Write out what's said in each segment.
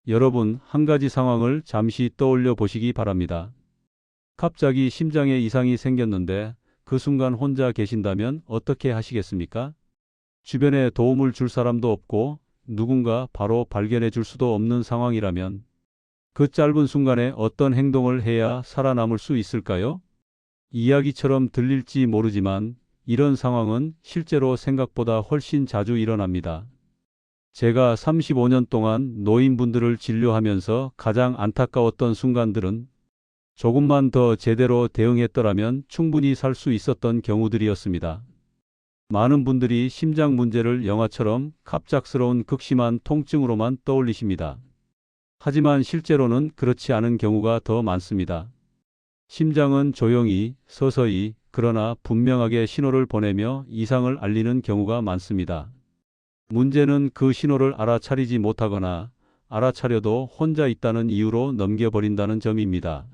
여러분, 한 가지 상황을 잠시 떠올려 보시기 바랍니다. 갑자기 심장에 이상이 생겼는데 그 순간 혼자 계신다면 어떻게 하시겠습니까? 주변에 도움을 줄 사람도 없고 누군가 바로 발견해 줄 수도 없는 상황이라면 그 짧은 순간에 어떤 행동을 해야 살아남을 수 있을까요? 이야기처럼 들릴지 모르지만 이런 상황은 실제로 생각보다 훨씬 자주 일어납니다. 제가 35년 동안 노인분들을 진료하면서 가장 안타까웠던 순간들은 조금만 더 제대로 대응했더라면 충분히 살 수 있었던 경우들이었습니다. 많은 분들이 심장 문제를 영화처럼 갑작스러운 극심한 통증으로만 떠올리십니다. 하지만 실제로는 그렇지 않은 경우가 더 많습니다. 심장은 조용히, 서서히, 그러나 분명하게 신호를 보내며 이상을 알리는 경우가 많습니다. 문제는 그 신호를 알아차리지 못하거나 알아차려도 혼자 있다는 이유로 넘겨버린다는 점입니다.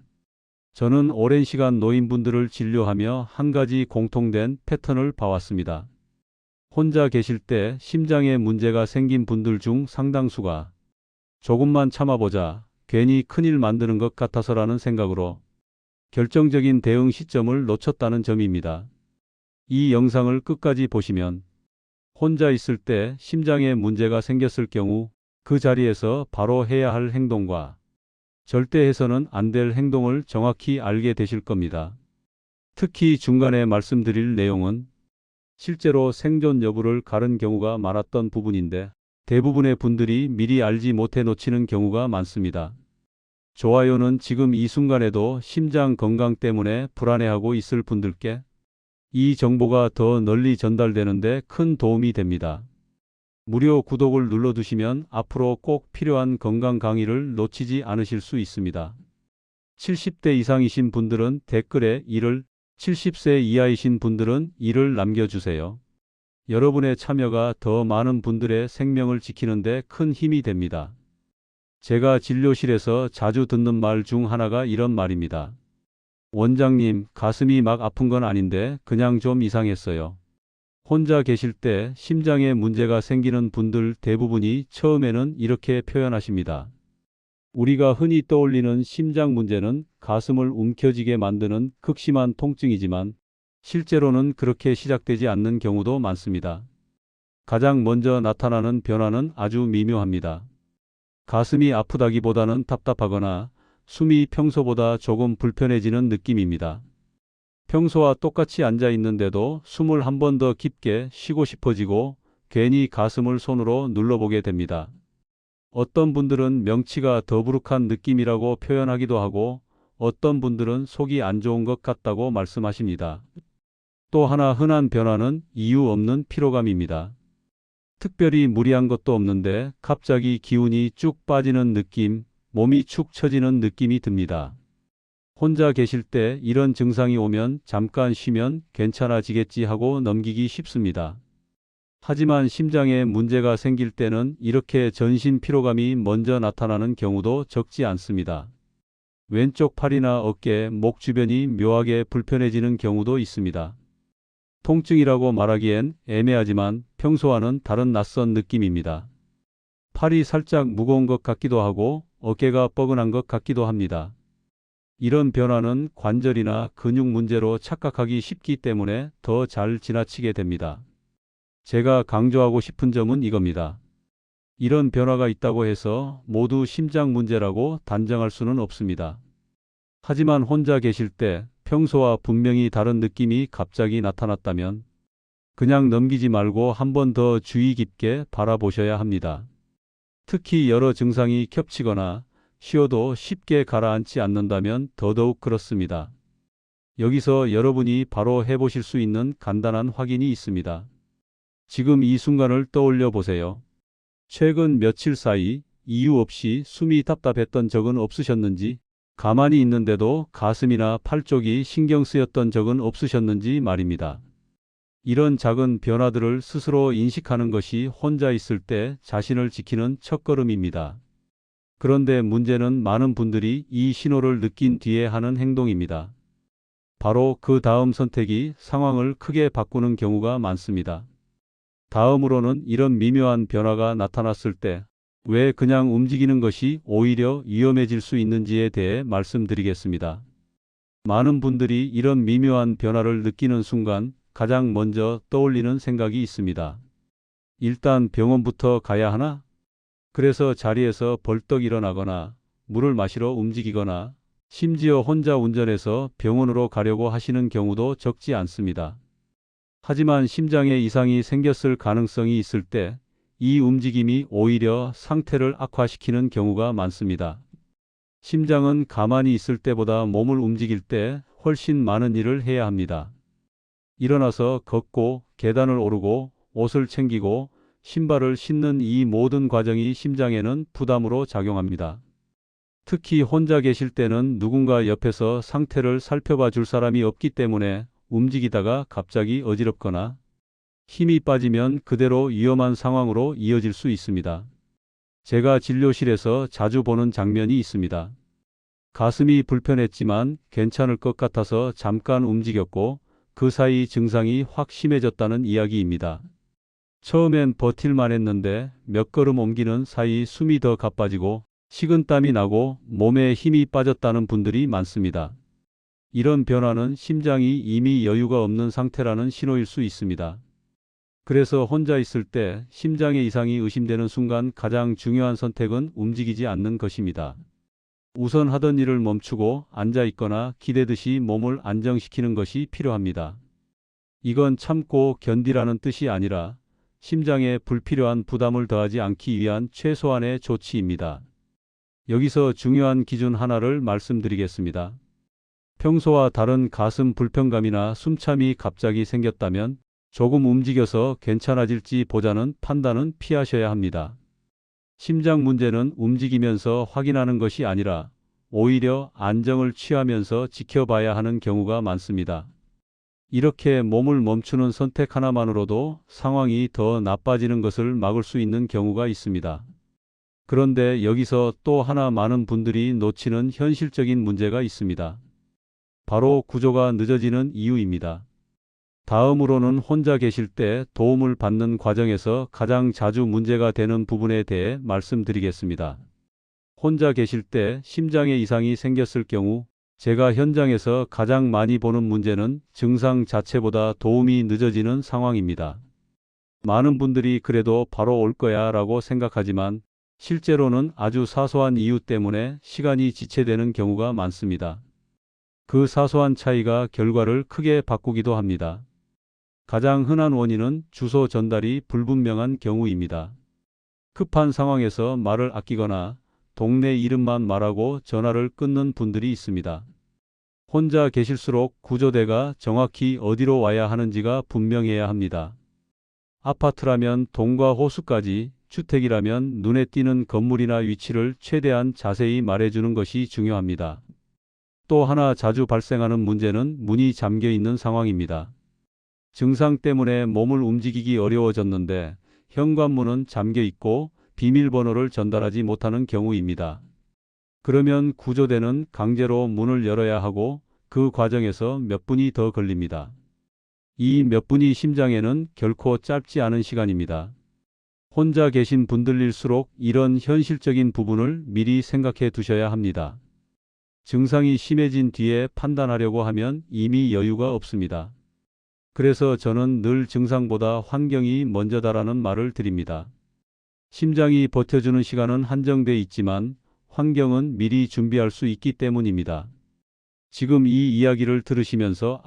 저는 오랜 시간 노인분들을 진료하며 한 가지 공통된 패턴을 봐왔습니다. 혼자 계실 때 심장에 문제가 생긴 분들 중 상당수가 조금만 참아보자, 괜히 큰일 만드는 것 같아서라는 생각으로 결정적인 대응 시점을 놓쳤다는 점입니다. 이 영상을 끝까지 보시면 혼자 있을 때 심장에 문제가 생겼을 경우 그 자리에서 바로 해야 할 행동과 절대 해서는 안 될 행동을 정확히 알게 되실 겁니다. 특히 중간에 말씀드릴 내용은 실제로 생존 여부를 가른 경우가 많았던 부분인데 대부분의 분들이 미리 알지 못해 놓치는 경우가 많습니다. 좋아요는 지금 이 순간에도 심장 건강 때문에 불안해하고 있을 분들께 이 정보가 더 널리 전달되는데 큰 도움이 됩니다. 무료 구독을 눌러두시면 앞으로 꼭 필요한 건강 강의를 놓치지 않으실 수 있습니다. 70대 이상이신 분들은 댓글에 1을, 70세 이하이신 분들은 1을 남겨주세요. 여러분의 참여가 더 많은 분들의 생명을 지키는 데 큰 힘이 됩니다. 제가 진료실에서 자주 듣는 말 중 하나가 이런 말입니다. 원장님, 가슴이 막 아픈 건 아닌데 그냥 좀 이상했어요. 혼자 계실 때 심장에 문제가 생기는 분들 대부분이 처음에는 이렇게 표현하십니다. 우리가 흔히 떠올리는 심장 문제는 가슴을 움켜쥐게 만드는 극심한 통증이지만 실제로는 그렇게 시작되지 않는 경우도 많습니다. 가장 먼저 나타나는 변화는 아주 미묘합니다. 가슴이 아프다기보다는 답답하거나 숨이 평소보다 조금 불편해지는 느낌입니다. 평소와 똑같이 앉아 있는데도 숨을 한 번 더 깊게 쉬고 싶어지고 괜히 가슴을 손으로 눌러보게 됩니다. 어떤 분들은 명치가 더부룩한 느낌이라고 표현하기도 하고 어떤 분들은 속이 안 좋은 것 같다고 말씀하십니다. 또 하나 흔한 변화는 이유 없는 피로감입니다. 특별히 무리한 것도 없는데 갑자기 기운이 쭉 빠지는 느낌, 몸이 축 처지는 느낌이 듭니다. 혼자 계실 때 이런 증상이 오면 잠깐 쉬면 괜찮아지겠지 하고 넘기기 쉽습니다. 하지만 심장에 문제가 생길 때는 이렇게 전신 피로감이 먼저 나타나는 경우도 적지 않습니다. 왼쪽 팔이나 어깨, 목 주변이 묘하게 불편해지는 경우도 있습니다. 통증이라고 말하기엔 애매하지만 평소와는 다른 낯선 느낌입니다. 팔이 살짝 무거운 것 같기도 하고 어깨가 뻐근한 것 같기도 합니다. 이런 변화는 관절이나 근육 문제로 착각하기 쉽기 때문에 더 잘 지나치게 됩니다. 제가 강조하고 싶은 점은 이겁니다. 이런 변화가 있다고 해서 모두 심장 문제라고 단정할 수는 없습니다. 하지만 혼자 계실 때 평소와 분명히 다른 느낌이 갑자기 나타났다면 그냥 넘기지 말고 한 번 더 주의 깊게 바라보셔야 합니다. 특히 여러 증상이 겹치거나 쉬어도 쉽게 가라앉지 않는다면 더더욱 그렇습니다. 여기서 여러분이 바로 해보실 수 있는 간단한 확인이 있습니다. 지금 이 순간을 떠올려 보세요. 최근 며칠 사이 이유 없이 숨이 답답했던 적은 없으셨는지, 가만히 있는데도 가슴이나 팔 쪽이 신경 쓰였던 적은 없으셨는지 말입니다. 이런 작은 변화들을 스스로 인식하는 것이 혼자 있을 때 자신을 지키는 첫걸음입니다. 그런데 문제는 많은 분들이 이 신호를 느낀 뒤에 하는 행동입니다. 바로 그 다음 선택이 상황을 크게 바꾸는 경우가 많습니다. 다음으로는 이런 미묘한 변화가 나타났을 때 왜 그냥 움직이는 것이 오히려 위험해질 수 있는지에 대해 말씀드리겠습니다. 많은 분들이 이런 미묘한 변화를 느끼는 순간 가장 먼저 떠올리는 생각이 있습니다. 일단 병원부터 가야 하나? 그래서 자리에서 벌떡 일어나거나 물을 마시러 움직이거나 심지어 혼자 운전해서 병원으로 가려고 하시는 경우도 적지 않습니다. 하지만 심장에 이상이 생겼을 가능성이 있을 때 이 움직임이 오히려 상태를 악화시키는 경우가 많습니다. 심장은 가만히 있을 때보다 몸을 움직일 때 훨씬 많은 일을 해야 합니다. 일어나서 걷고 계단을 오르고 옷을 챙기고 신발을 신는 이 모든 과정이 심장에는 부담으로 작용합니다. 특히 혼자 계실 때는 누군가 옆에서 상태를 살펴봐 줄 사람이 없기 때문에 움직이다가 갑자기 어지럽거나 힘이 빠지면 그대로 위험한 상황으로 이어질 수 있습니다. 제가 진료실에서 자주 보는 장면이 있습니다. 가슴이 불편했지만 괜찮을 것 같아서 잠깐 움직였고 그 사이 증상이 확 심해졌다는 이야기입니다. 처음엔 버틸만 했는데 몇 걸음 옮기는 사이 숨이 더 가빠지고 식은땀이 나고 몸에 힘이 빠졌다는 분들이 많습니다. 이런 변화는 심장이 이미 여유가 없는 상태라는 신호일 수 있습니다. 그래서 혼자 있을 때 심장의 이상이 의심되는 순간 가장 중요한 선택은 움직이지 않는 것입니다. 우선 하던 일을 멈추고 앉아 있거나 기대듯이 몸을 안정시키는 것이 필요합니다. 이건 참고 견디라는 뜻이 아니라 심장에 불필요한 부담을 더하지 않기 위한 최소한의 조치입니다. 여기서 중요한 기준 하나를 말씀드리겠습니다. 평소와 다른 가슴 불편감이나 숨참이 갑자기 생겼다면 조금 움직여서 괜찮아질지 보자는 판단은 피하셔야 합니다. 심장 문제는 움직이면서 확인하는 것이 아니라 오히려 안정을 취하면서 지켜봐야 하는 경우가 많습니다. 이렇게 몸을 멈추는 선택 하나만으로도 상황이 더 나빠지는 것을 막을 수 있는 경우가 있습니다. 그런데 여기서 또 하나 많은 분들이 놓치는 현실적인 문제가 있습니다. 바로 구조가 늦어지는 이유입니다. 다음으로는 혼자 계실 때 도움을 받는 과정에서 가장 자주 문제가 되는 부분에 대해 말씀드리겠습니다. 혼자 계실 때 심장에 이상이 생겼을 경우 제가 현장에서 가장 많이 보는 문제는 증상 자체보다 도움이 늦어지는 상황입니다. 많은 분들이 그래도 바로 올 거야 라고 생각하지만 실제로는 아주 사소한 이유 때문에 시간이 지체되는 경우가 많습니다. 그 사소한 차이가 결과를 크게 바꾸기도 합니다. 가장 흔한 원인은 주소 전달이 불분명한 경우입니다. 급한 상황에서 말을 아끼거나 동네 이름만 말하고 전화를 끊는 분들이 있습니다. 혼자 계실수록 구조대가 정확히 어디로 와야 하는지가 분명해야 합니다. 아파트라면 동과 호수까지, 주택이라면 눈에 띄는 건물이나 위치를 최대한 자세히 말해주는 것이 중요합니다. 또 하나 자주 발생하는 문제는 문이 잠겨 있는 상황입니다. 증상 때문에 몸을 움직이기 어려워졌는데 현관문은 잠겨 있고 비밀번호를 전달하지 못하는 경우입니다. 그러면 구조대는 강제로 문을 열어야 하고 그 과정에서 몇 분이 더 걸립니다. 이 몇 분이 심장에는 결코 짧지 않은 시간입니다. 혼자 계신 분들일수록 이런 현실적인 부분을 미리 생각해 두셔야 합니다. 증상이 심해진 뒤에 판단하려고 하면 이미 여유가 없습니다. 그래서 저는 늘 증상보다 환경이 먼저다라는 말을 드립니다. 심장이 버텨주는 시간은 한정돼 있지만 환경은 미리 준비할 수 있기 때문입니다. 지금 이 이야기를 들으시면서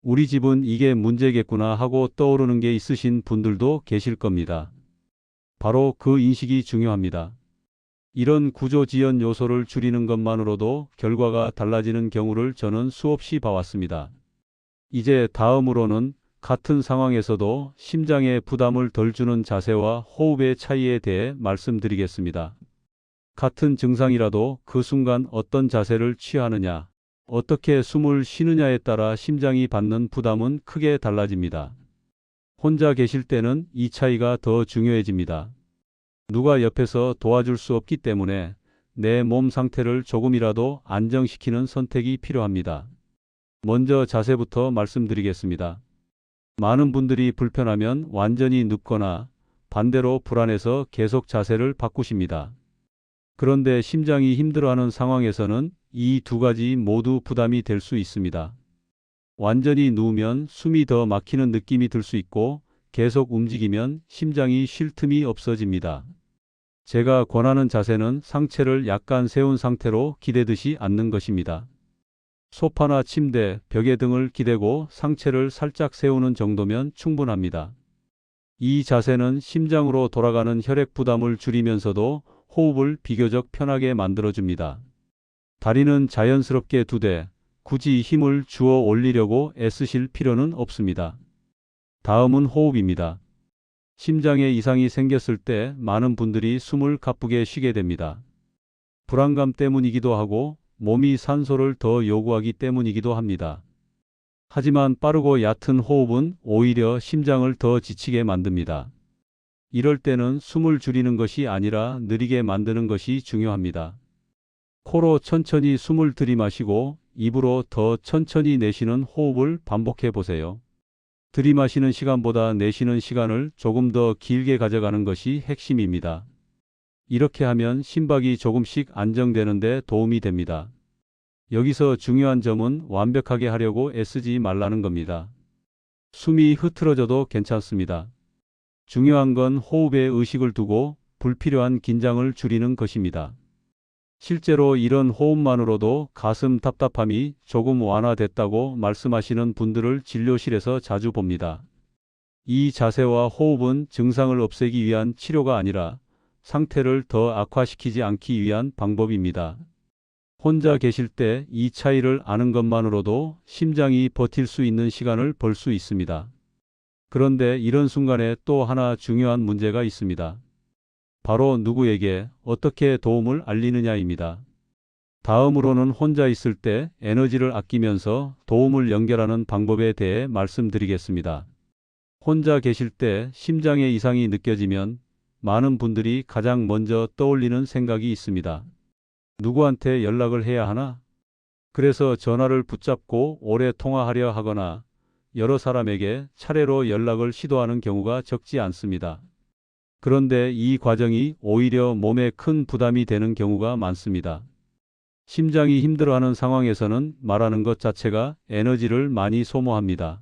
우리 집은 이게 문제겠구나 하고 떠오르는 게 있으신 분들도 계실 겁니다. 바로 그 인식이 중요합니다. 이런 구조 지연 요소를 줄이는 것만으로도 결과가 달라지는 경우를 저는 수없이 봐왔습니다. 이제 다음으로는 같은 상황에서도 심장에 부담을 덜 주는 자세와 호흡의 차이에 대해 말씀드리겠습니다. 같은 증상이라도 그 순간 어떤 자세를 취하느냐, 어떻게 숨을 쉬느냐에 따라 심장이 받는 부담은 크게 달라집니다. 혼자 계실 때는 이 차이가 더 중요해집니다. 누가 옆에서 도와줄 수 없기 때문에 내 몸 상태를 조금이라도 안정시키는 선택이 필요합니다. 먼저 자세부터 말씀드리겠습니다. 많은 분들이 불편하면 완전히 눕거나 반대로 불안해서 계속 자세를 바꾸십니다. 그런데 심장이 힘들어하는 상황에서는 이 두 가지 모두 부담이 될 수 있습니다. 완전히 누우면 숨이 더 막히는 느낌이 들 수 있고 계속 움직이면 심장이 쉴 틈이 없어집니다. 제가 권하는 자세는 상체를 약간 세운 상태로 기대듯이 앉는 것입니다. 소파나 침대, 벽에 등을 기대고 상체를 살짝 세우는 정도면 충분합니다. 이 자세는 심장으로 돌아가는 혈액 부담을 줄이면서도 호흡을 비교적 편하게 만들어줍니다. 다리는 자연스럽게 두되 굳이 힘을 주어 올리려고 애쓰실 필요는 없습니다. 다음은 호흡입니다. 심장에 이상이 생겼을 때 많은 분들이 숨을 가쁘게 쉬게 됩니다. 불안감 때문이기도 하고 몸이 산소를 더 요구하기 때문이기도 합니다. 하지만 빠르고 얕은 호흡은 오히려 심장을 더 지치게 만듭니다. 이럴 때는 숨을 줄이는 것이 아니라 느리게 만드는 것이 중요합니다. 코로 천천히 숨을 들이마시고 입으로 더 천천히 내쉬는 호흡을 반복해 보세요. 들이마시는 시간보다 내쉬는 시간을 조금 더 길게 가져가는 것이 핵심입니다. 이렇게 하면 심박이 조금씩 안정되는 데 도움이 됩니다. 여기서 중요한 점은 완벽하게 하려고 애쓰지 말라는 겁니다. 숨이 흐트러져도 괜찮습니다. 중요한 건 호흡에 의식을 두고 불필요한 긴장을 줄이는 것입니다. 실제로 이런 호흡만으로도 가슴 답답함이 조금 완화됐다고 말씀하시는 분들을 진료실에서 자주 봅니다. 이 자세와 호흡은 증상을 없애기 위한 치료가 아니라 상태를 더 악화시키지 않기 위한 방법입니다. 혼자 계실 때 이 차이를 아는 것만으로도 심장이 버틸 수 있는 시간을 벌 수 있습니다. 그런데 이런 순간에 또 하나 중요한 문제가 있습니다. 바로 누구에게 어떻게 도움을 알리느냐입니다. 다음으로는 혼자 있을 때 에너지를 아끼면서 도움을 연결하는 방법에 대해 말씀드리겠습니다. 혼자 계실 때 심장에 이상이 느껴지면 많은 분들이 가장 먼저 떠올리는 생각이 있습니다. 누구한테 연락을 해야 하나? 그래서 전화를 붙잡고 오래 통화하려 하거나 여러 사람에게 차례로 연락을 시도하는 경우가 적지 않습니다. 그런데 이 과정이 오히려 몸에 큰 부담이 되는 경우가 많습니다. 심장이 힘들어하는 상황에서는 말하는 것 자체가 에너지를 많이 소모합니다.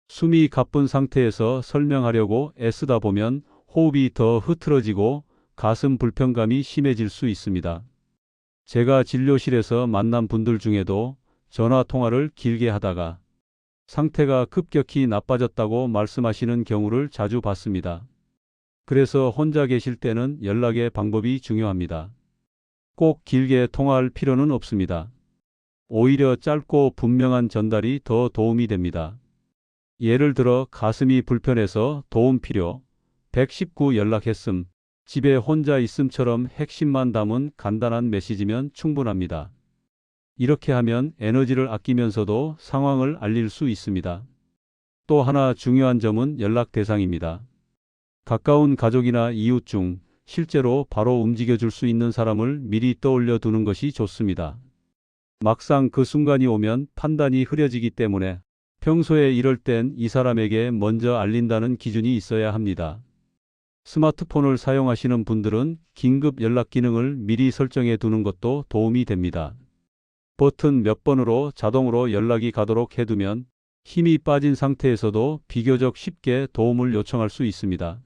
숨이 가쁜 상태에서 설명하려고 애쓰다 보면 호흡이 더 흐트러지고 가슴 불편감이 심해질 수 있습니다. 제가 진료실에서 만난 분들 중에도 전화 통화를 길게 하다가 상태가 급격히 나빠졌다고 말씀하시는 경우를 자주 봤습니다. 그래서 혼자 계실 때는 연락의 방법이 중요합니다. 꼭 길게 통화할 필요는 없습니다. 오히려 짧고 분명한 전달이 더 도움이 됩니다. 예를 들어 가슴이 불편해서 도움 필요, 119 연락했음, 집에 혼자 있음처럼 핵심만 담은 간단한 메시지면 충분합니다. 이렇게 하면 에너지를 아끼면서도 상황을 알릴 수 있습니다. 또 하나 중요한 점은 연락 대상입니다. 가까운 가족이나 이웃 중 실제로 바로 움직여줄 수 있는 사람을 미리 떠올려 두는 것이 좋습니다. 막상 그 순간이 오면 판단이 흐려지기 때문에 평소에 이럴 땐 이 사람에게 먼저 알린다는 기준이 있어야 합니다. 스마트폰을 사용하시는 분들은 긴급 연락 기능을 미리 설정해 두는 것도 도움이 됩니다. 버튼 몇 번으로 자동으로 연락이 가도록 해두면 힘이 빠진 상태에서도 비교적 쉽게 도움을 요청할 수 있습니다.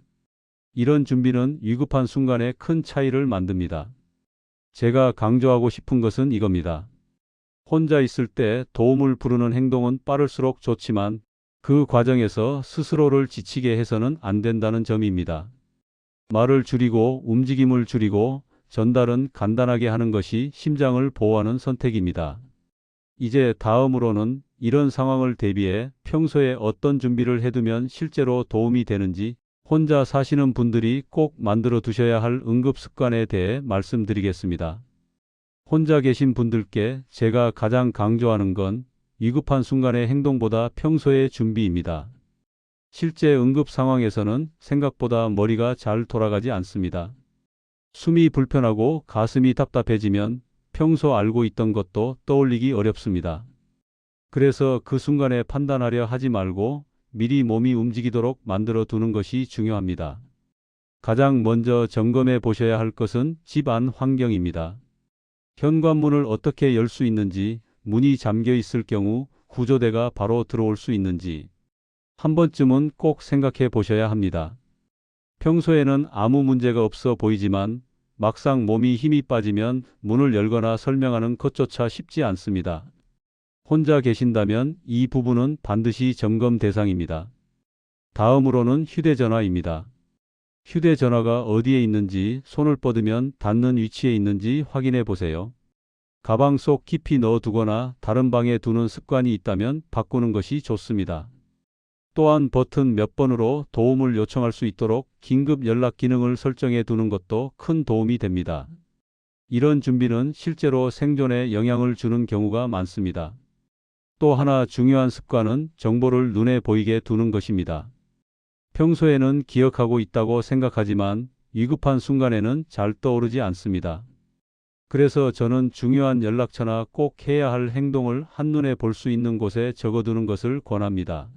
이런 준비는 위급한 순간에 큰 차이를 만듭니다. 제가 강조하고 싶은 것은 이겁니다. 혼자 있을 때 도움을 부르는 행동은 빠를수록 좋지만 그 과정에서 스스로를 지치게 해서는 안 된다는 점입니다. 말을 줄이고 움직임을 줄이고 전달은 간단하게 하는 것이 심장을 보호하는 선택입니다. 이제 다음으로는 이런 상황을 대비해 평소에 어떤 준비를 해두면 실제로 도움이 되는지 혼자 사시는 분들이 꼭 만들어 두셔야 할 응급 습관에 대해 말씀드리겠습니다. 혼자 계신 분들께 제가 가장 강조하는 건 위급한 순간의 행동보다 평소의 준비입니다. 실제 응급 상황에서는 생각보다 머리가 잘 돌아가지 않습니다. 숨이 불편하고 가슴이 답답해지면 평소 알고 있던 것도 떠올리기 어렵습니다. 그래서 그 순간에 판단하려 하지 말고 미리 몸이 움직이도록 만들어 두는 것이 중요합니다. 가장 먼저 점검해 보셔야 할 것은 집 안 환경입니다. 현관문을 어떻게 열 수 있는지, 문이 잠겨 있을 경우 구조대가 바로 들어올 수 있는지 한 번쯤은 꼭 생각해 보셔야 합니다. 평소에는 아무 문제가 없어 보이지만 막상 몸이 힘이 빠지면 문을 열거나 설명하는 것조차 쉽지 않습니다. 혼자 계신다면 이 부분은 반드시 점검 대상입니다. 다음으로는 휴대전화입니다. 휴대전화가 어디에 있는지, 손을 뻗으면 닿는 위치에 있는지 확인해 보세요. 가방 속 깊이 넣어두거나 다른 방에 두는 습관이 있다면 바꾸는 것이 좋습니다. 또한 버튼 몇 번으로 도움을 요청할 수 있도록 긴급 연락 기능을 설정해 두는 것도 큰 도움이 됩니다. 이런 준비는 실제로 생존에 영향을 주는 경우가 많습니다. 또 하나 중요한 습관은 정보를 눈에 보이게 두는 것입니다. 평소에는 기억하고 있다고 생각하지만 위급한 순간에는 잘 떠오르지 않습니다. 그래서 저는 중요한 연락처나 꼭 해야 할 행동을 한눈에 볼 수 있는 곳에 적어두는 것을 권합니다.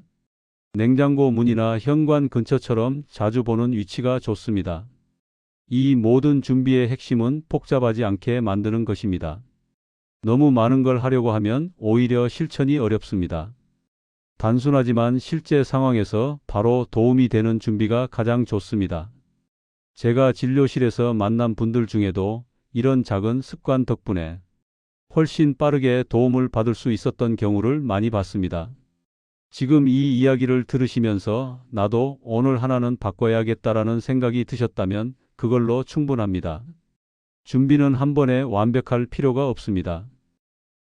냉장고 문이나 현관 근처처럼 자주 보는 위치가 좋습니다. 이 모든 준비의 핵심은 복잡하지 않게 만드는 것입니다. 너무 많은 걸 하려고 하면 오히려 실천이 어렵습니다. 단순하지만 실제 상황에서 바로 도움이 되는 준비가 가장 좋습니다. 제가 진료실에서 만난 분들 중에도 이런 작은 습관 덕분에 훨씬 빠르게 도움을 받을 수 있었던 경우를 많이 봤습니다. 지금 이 이야기를 들으시면서 나도 오늘 하나는 바꿔야겠다라는 생각이 드셨다면 그걸로 충분합니다. 준비는 한 번에 완벽할 필요가 없습니다.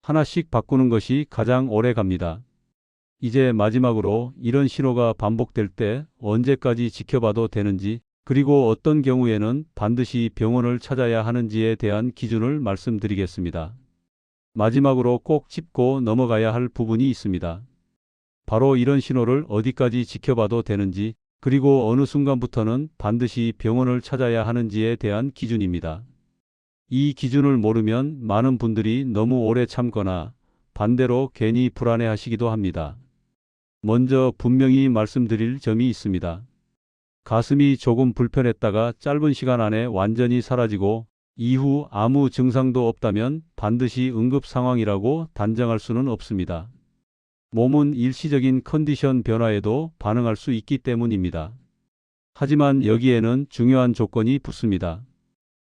하나씩 바꾸는 것이 가장 오래 갑니다. 이제 마지막으로 이런 신호가 반복될 때 언제까지 지켜봐도 되는지, 그리고 어떤 경우에는 반드시 병원을 찾아야 하는지에 대한 기준을 말씀드리겠습니다. 마지막으로 꼭 짚고 넘어가야 할 부분이 있습니다. 바로 이런 신호를 어디까지 지켜봐도 되는지, 그리고 어느 순간부터는 반드시 병원을 찾아야 하는지에 대한 기준입니다. 이 기준을 모르면 많은 분들이 너무 오래 참거나 반대로 괜히 불안해하시기도 합니다. 먼저 분명히 말씀드릴 점이 있습니다. 가슴이 조금 불편했다가 짧은 시간 안에 완전히 사라지고 이후 아무 증상도 없다면 반드시 응급 상황이라고 단정할 수는 없습니다. 몸은 일시적인 컨디션 변화에도 반응할 수 있기 때문입니다. 하지만 여기에는 중요한 조건이 붙습니다.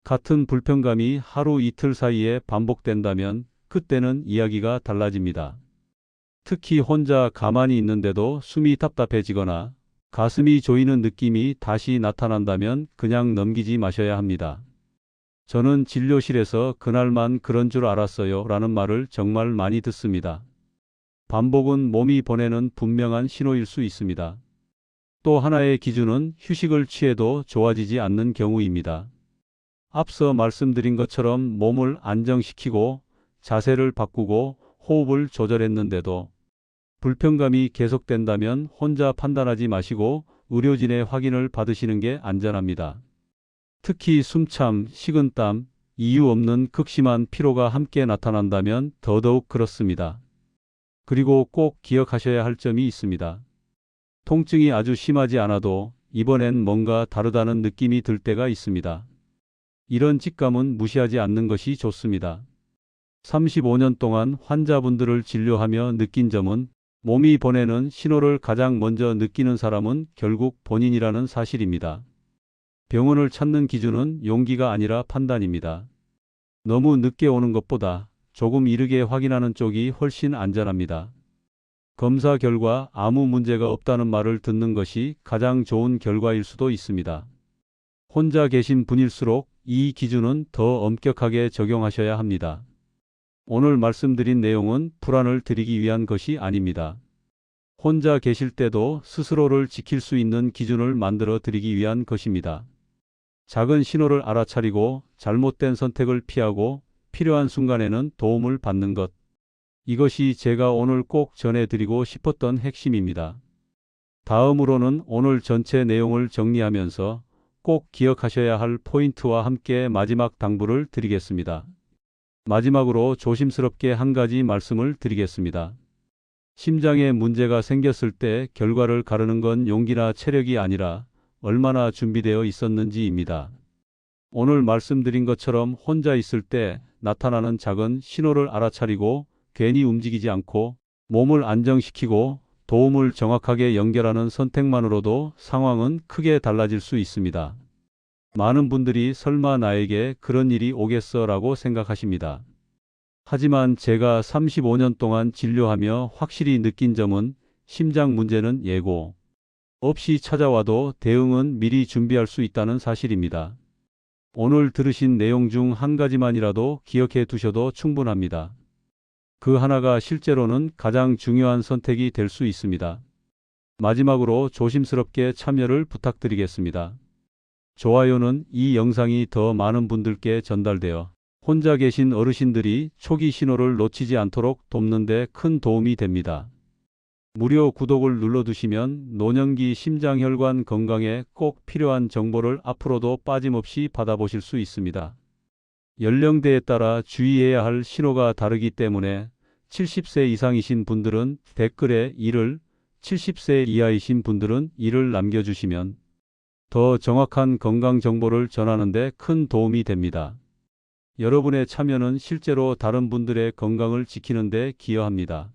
같은 불편감이 하루 이틀 사이에 반복된다면 그때는 이야기가 달라집니다. 특히 혼자 가만히 있는데도 숨이 답답해지거나 가슴이 조이는 느낌이 다시 나타난다면 그냥 넘기지 마셔야 합니다. 저는 진료실에서 그날만 그런 줄 알았어요 라는 말을 정말 많이 듣습니다. 반복은 몸이 보내는 분명한 신호일 수 있습니다. 또 하나의 기준은 휴식을 취해도 좋아지지 않는 경우입니다. 앞서 말씀드린 것처럼 몸을 안정시키고 자세를 바꾸고 호흡을 조절했는데도 불편감이 계속된다면 혼자 판단하지 마시고 의료진의 확인을 받으시는 게 안전합니다. 특히 숨참, 식은땀, 이유 없는 극심한 피로가 함께 나타난다면 더더욱 그렇습니다. 그리고 꼭 기억하셔야 할 점이 있습니다. 통증이 아주 심하지 않아도 이번엔 뭔가 다르다는 느낌이 들 때가 있습니다. 이런 직감은 무시하지 않는 것이 좋습니다. 35년 동안 환자분들을 진료하며 느낀 점은 몸이 보내는 신호를 가장 먼저 느끼는 사람은 결국 본인이라는 사실입니다. 병원을 찾는 기준은 용기가 아니라 판단입니다. 너무 늦게 오는 것보다 조금 이르게 확인하는 쪽이 훨씬 안전합니다. 검사 결과 아무 문제가 없다는 말을 듣는 것이 가장 좋은 결과일 수도 있습니다. 혼자 계신 분일수록 이 기준은 더 엄격하게 적용하셔야 합니다. 오늘 말씀드린 내용은 불안을 드리기 위한 것이 아닙니다. 혼자 계실 때도 스스로를 지킬 수 있는 기준을 만들어 드리기 위한 것입니다. 작은 신호를 알아차리고 잘못된 선택을 피하고 필요한 순간에는 도움을 받는 것. 이것이 제가 오늘 꼭 전해드리고 싶었던 핵심입니다. 다음으로는 오늘 전체 내용을 정리하면서 꼭 기억하셔야 할 포인트와 함께 마지막 당부를 드리겠습니다. 마지막으로 조심스럽게 한 가지 말씀을 드리겠습니다. 심장에 문제가 생겼을 때 결과를 가르는 건 용기나 체력이 아니라 얼마나 준비되어 있었는지입니다. 오늘 말씀드린 것처럼 혼자 있을 때 나타나는 작은 신호를 알아차리고 괜히 움직이지 않고 몸을 안정시키고 도움을 정확하게 연결하는 선택만으로도 상황은 크게 달라질 수 있습니다. 많은 분들이 설마 나에게 그런 일이 오겠어라고 생각하십니다. 하지만 제가 35년 동안 진료하며 확실히 느낀 점은 심장 문제는 예고 없이 찾아와도 대응은 미리 준비할 수 있다는 사실입니다. 오늘 들으신 내용 중 한 가지만이라도 기억해 두셔도 충분합니다. 그 하나가 실제로는 가장 중요한 선택이 될 수 있습니다. 마지막으로 조심스럽게 참여를 부탁드리겠습니다. 좋아요는 이 영상이 더 많은 분들께 전달되어 혼자 계신 어르신들이 초기 신호를 놓치지 않도록 돕는 데 큰 도움이 됩니다. 무료 구독을 눌러두시면 노년기 심장혈관 건강에 꼭 필요한 정보를 앞으로도 빠짐없이 받아보실 수 있습니다. 연령대에 따라 주의해야 할 신호가 다르기 때문에 70세 이상이신 분들은 댓글에 1을, 70세 이하이신 분들은 1을 남겨주시면 더 정확한 건강 정보를 전하는 데 큰 도움이 됩니다. 여러분의 참여는 실제로 다른 분들의 건강을 지키는 데 기여합니다.